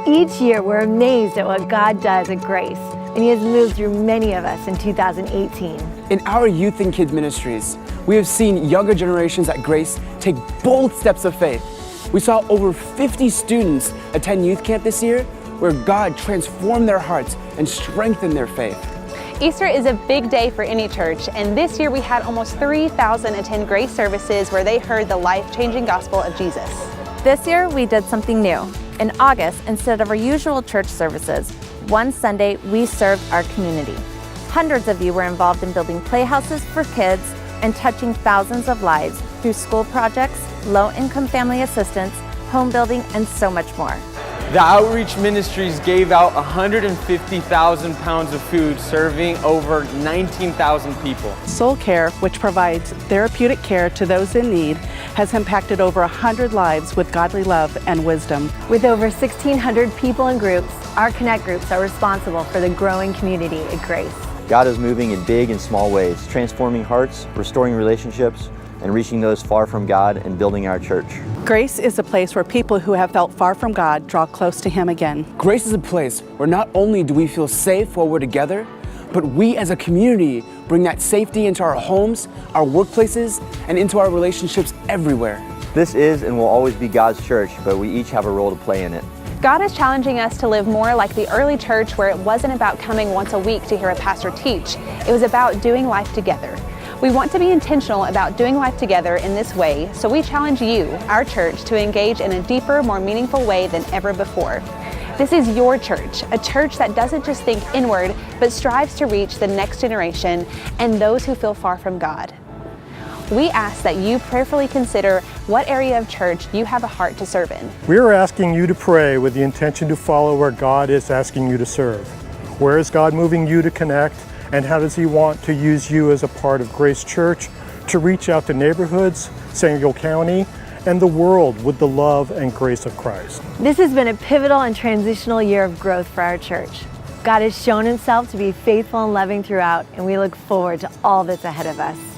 Each year, we're amazed at what God does at Grace, and He has moved through many of us in 2018. In our youth and kids ministries, we have seen younger generations at Grace take bold steps of faith. We saw over 50 students attend youth camp this year, where God transformed their hearts and strengthened their faith. Easter is a big day for any church, and this year we had almost 3,000 attend Grace services where they heard the life-changing gospel of Jesus. This year we did something new. In August, instead of our usual church services, one Sunday we served our community. Hundreds of you were involved in building playhouses for kids and touching thousands of lives through school projects, low-income family assistance, home building, and so much more. The Outreach Ministries gave out 150,000 pounds of food, serving over 19,000 people. Soul Care, which provides therapeutic care to those in need, has impacted over 100 lives with godly love and wisdom. With over 1,600 people and groups, our Connect groups are responsible for the growing community at Grace. God is moving in big and small ways, transforming hearts, restoring relationships, and reaching those far from God and building our church. Grace is a place where people who have felt far from God draw close to Him again. Grace is a place where not only do we feel safe while we're together, but we as a community bring that safety into our homes, our workplaces, and into our relationships everywhere. This is and will always be God's church, but we each have a role to play in it. God is challenging us to live more like the early church, where it wasn't about coming once a week to hear a pastor teach. It was about doing life together. We want to be intentional about doing life together in this way, so we challenge you, our church, to engage in a deeper, more meaningful way than ever before. This is your church, a church that doesn't just think inward, but strives to reach the next generation and those who feel far from God. We ask that you prayerfully consider what area of church you have a heart to serve in. We are asking you to pray with the intention to follow where God is asking you to serve. Where is God moving you to connect, and how does He want to use you as a part of Grace Church to reach out to neighborhoods, San Diego County, and the world with the love and grace of Christ? This has been a pivotal and transitional year of growth for our church. God has shown Himself to be faithful and loving throughout, and we look forward to all that's ahead of us.